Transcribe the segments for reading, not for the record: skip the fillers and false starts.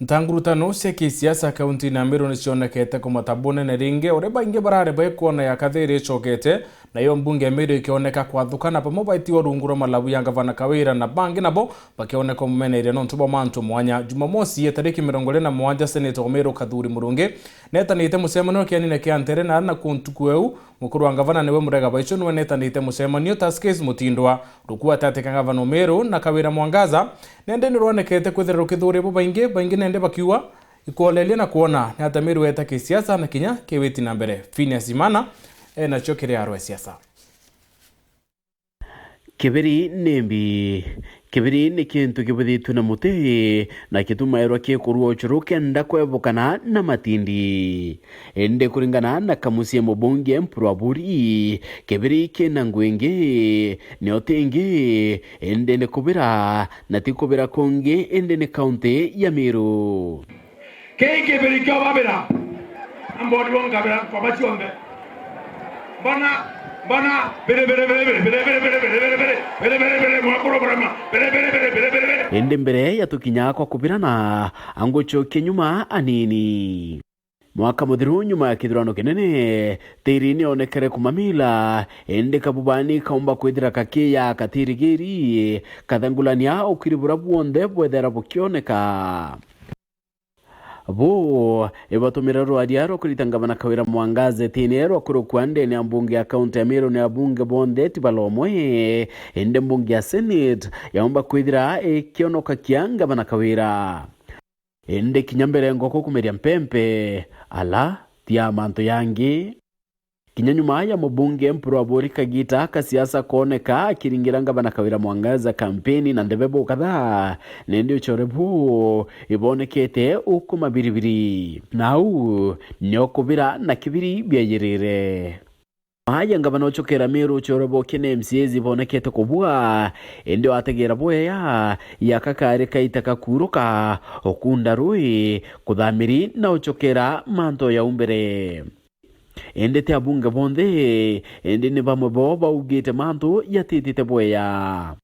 Ntangurutano cia kisiasa kaunti na Meru nicionekete kumatabune na ringe ore baingi barareba kuona ya kathiri icokete na yo mbunge Meru ikioneka kwathukana pamo baitiwa runguro malabu ya gavana Kawira na bangi nabo bakioneka mumeneire no ntubo mantu mwanya Jumamosi tariki 27 Senator Meru Kathuri Murungi netanite musemano kianine kiantere na kuntukweu mukuru wa gavana niwe Murega Baicho niwe netanite musemanio taskes mutindwa rukua tateka gavana Meru na Kawira Mwangaza nende nironekete kwithira rukithuri bo baingi nende bakiwa ikolelia na kuona ni hata Meru eta kisiasa na kinya kewiti na mbere Phineas Imana na chokere arwe siasa Kiberi nembi kiberi ni kintu kibuthitu na muti na kitumairwa kikuruo uchuru kenda kwevukana na matindi ende kuringana na kamusie mubunge mpurwaburi kiberi kina ngwenge ni otengi ende ni kubira na tikubira konge ende ni kaunti ya Meru kiberi kyo babira ambodi wongabira kwa bachiombe Bana ende mbere ya tukinya kwa kubirana angochoke nyuma anini mwaka muthiru nyuma ya kithurano kinene tirini onekere kumamila ende kabubani kaumba kwithira kakia katirigiri kathangulania ukiribura buonde bwethera bukioneka bo ebatumira rwadiaro kulita gavana Kawira Mwangaza tinero kurukwande ni mbunge ya kaunti ya Meru ni mbunge bonde tibalomwe ende mbunge ya Senate yaomba kwithira kionoka kia gavana Kawira ende kinyambere ngoko kumeria mpempe ala tia manto yangi kinyanyuma ya mbunge mpurwaburi Kagita kasiasa koneka akiringira gavana Kawira Mwangaza kampeni na ndebebo kadhaa nende uchorebu ibonekete ukuma biribiri nau nyokubira na kibiri byayirire Maya gavana uchokera Meru uchorebo kene MCAs ibonekete kubua ende wategera boya yakakare kaitaka kuruka okunda rui kudhamiri na uchokera manto ya umbere ende te abunga bonde ende ne bamwe boba ugete manto yatitite boya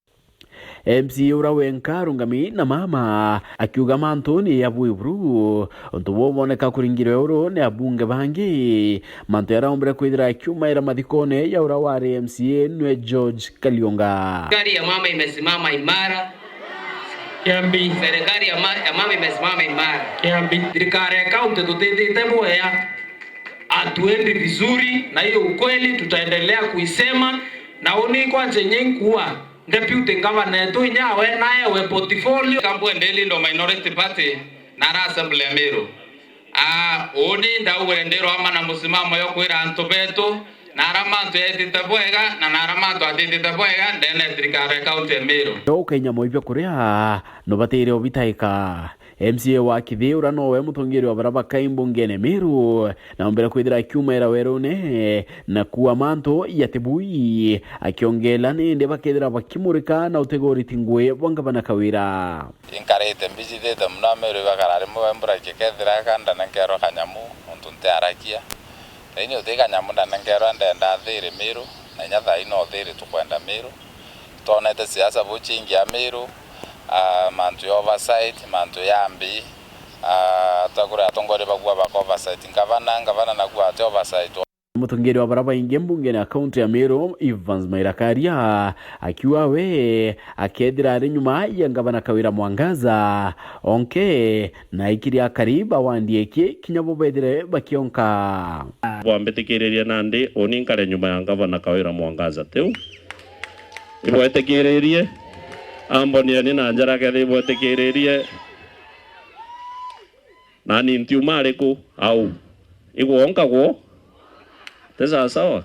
MC urawenka rungami na mama akiuga manto ni yabuibru ontubo boneka kuringiro euro ne abunga bangi manto yara ombere kwidira akiuma era madikone ya urawari MCA nwe George Kalionga serikali ya mama imesimama imara Kiambi serikali ya mama imesimama imara Kiambi serikali ya kaunti tutitite boya atuendi vizuri na hiyo ukweli tutaendelea kuisema na oni kwa chenye kuwa deputy governor tu nyawe naye we portfolio kambo ndeli ndo minority party na assembly ya Meru oni ndawe ndero ama na musimamo yo kwira antobeto na aramanto yetite bwega na aramanto atitite bwega ndene serikali county ya Meru yo Kenya moibya kuria no batire obitaika MCA wa Kithiura nowe mutongeri wa baraba kaimbungene Meru na ombera kwithira akiuma era werone na kuwa manto yatebui akiongela nende bakethira bakimurika na utegori tingwe bwangabana Kawira inkarete mbijithete muna Meru bakarare mu mbura kikethira kanda na kero kanyamu ontunte arakia eni utika nyamu na kero ndenda thiri Meru na nyatha ino thiri tukwenda Meru tonete siasa buchingi ya Meru mantu ya oversight mantu yambi takura atongore bagwa ba oversight ngavana na gwa ate oversight mutongeri wa baraba inge mbunge na akaunti ya Meru Evans Mairakaria akiwa we akedira ari nyuma ya gavana Kawira Mwangaza onke na ikiria kariba wandieke kinyabo bedire bakionka bwambetekereria nandi oni nkare nyuma ya gavana Kawira Mwangaza teu ibwetekererie amboni ni na njara ke thibwetekererie nani ntiumare ku au igwonka gwo tesa sawa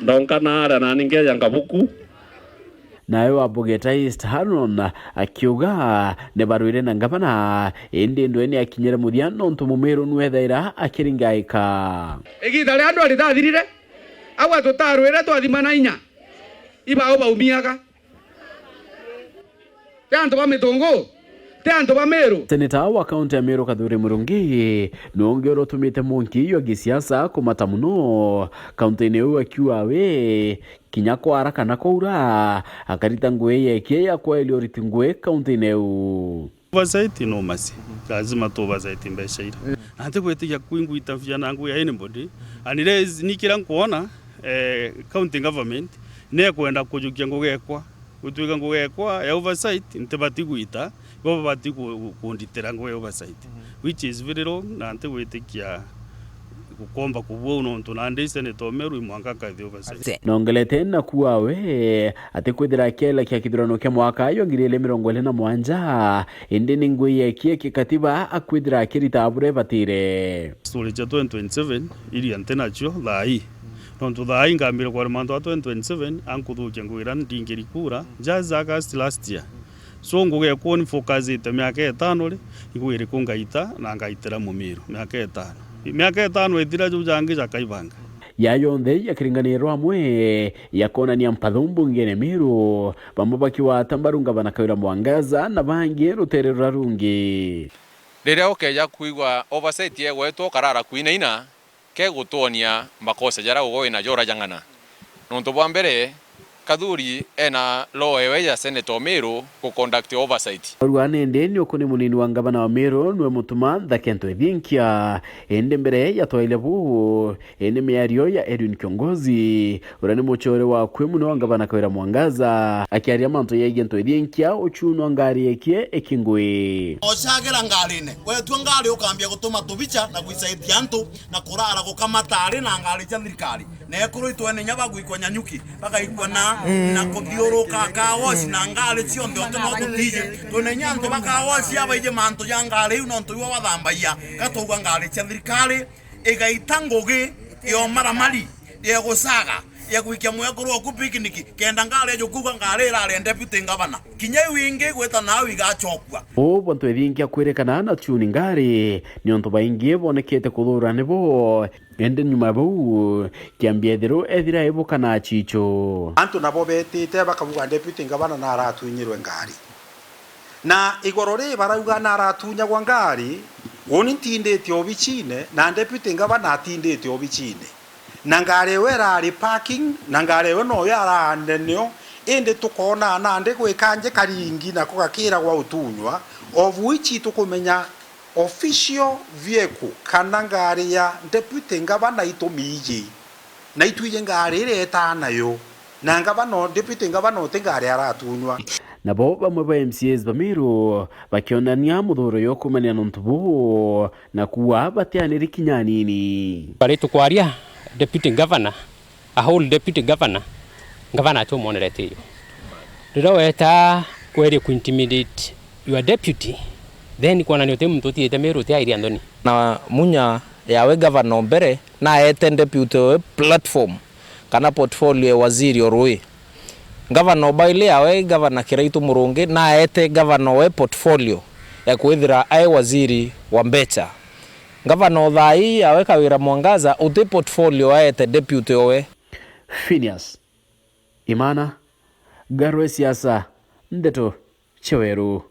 ndonka nara nani ngeja ngabuku nawe wabugeta East Hanon akiuga ne baruire na gavana ende ndweni akinyera muthiano ntumu Meru nwethaira akiringaika igithare andu ari tathirire agwa tutarwire twathimana inya ibao baumiaga Tanto ba mitongo tanto ba Meru Senator wa kaunti ya Meru Kathuri Murungi nongero tumite monki yo gisiasa kumata muno kaunti ne akiwa we kinyako haraka na koura akarita ngwe yake ya kwa ilioriti ngwe kaunti ne oversight no masi lazima tu oversight mbeca ira ante gwitikia kuingwita viana ngu ya anybody unless nikira nkuona county government ne kwenda kujukia ngugekwa gutwika ngugekwa ya oversight ntibati gwita bo bati kunditira ngu ya oversight which is very wrong na ante gwitikia kukomba kubwo unontu na ndise ne tomeru imwanga kathi oversight nongelete na kuawe ate kwithira kela kya kithurano kya mwaka yo 2027 indi ningwiye kie kikatiba akwithira kirita bure batire story cha 2027 ili antenacho thai nontu thai ngambire kwa manto 2027 ankuthukia ngwira ndingiri kura just August last year so nguge kuoni focus ite miaka 5 ri igwire kungaita na ngaitira mumiru miaka 5 miaka 5 ithira jujangi jakaibanga yayonthe yakiringanirwo hamwe yakonania mpathumbu ngene miru bamwe bakiwa tambarunga banakawira Mwangaza na bangi rutere rurarungi riria ukeja kuigwa oversight yegwetwo karara kuinaina ke gutonia makosa jara ugoina jora jangana nonto bwa mbere Kathuri ena law ya Senator Meru ku conduct oversight. Rwane ndeni okone munini wa ngavana wa Meru nwe mutuma Thakento Ethinkia ende mbere ya toilebu ende miario ya Edwin Kiongozi urani muchore wa kwemuno wa ngavana Kawira Mwangaza akiaria manto ya Thakento Ethinkia ochuno ngari ekie ekingwe oshagera ngarine wetu ngari ukambia gutuma tubicha na kuisaidia antu na kurara gukamatari na ngari cha thirikari na ekuru itwene nyabagu ikonya nyuki baka ikona na kuthiuruka kawosi na ngari cionthe otumotutije tune nyanto bakawosi abaije manto ya ngari unonto iwa wathambaya gatugwa ngari cha thirikari igaita ngugi yo maramari ya gusaga ya kuikia mwekuru oku pikiniki kenda ngari ejo kuga ngari rare deputy governor kinye wingi gweta nawe igachokwa bantu Ethinkia kwerekana na tuni ngari nionto baingi bonekete kuthura nibo ende nyuma bau kiambia thero ethira ibuka na chicho antu nabo betite bakavuga deputy governor na aratunyirwe ngari na igorore barauga na aratunya gwa ngari woni tindete obichine na deputy governor atindete obichine na ngari wera ari parking na ngari we no yara ndenyo ende tukona na ande gwekanje karingi na kugakira gwa utunywa of which tukumenya official vehicle kana ngari ya deputy governor itomije na ituye ngari reta nayo na governor deputy governor tengari aratunywa nabo bamwe ba MCAs bamiru bakionania muthuro yo kumania nontubu na kuwa batianiri kinyanini bari tukwaria deputy governor a whole deputy governor to monerete yo riro weta kweri ku intimidate your deputy then kwa nani otem mtuti etemeru te airi andoni na munya yawe governor mbere na ete deputy platform kana portfolio waziri orwe governor baile yawe governor Kiraitu Murungi na ete governor we portfolio ya kuithira ai waziri wa Mbecha governor thai yawe Kawira Mwangaza uti portfolio aete deputy owe Phineas Imana Garwe siasa Ndeto Cheweru.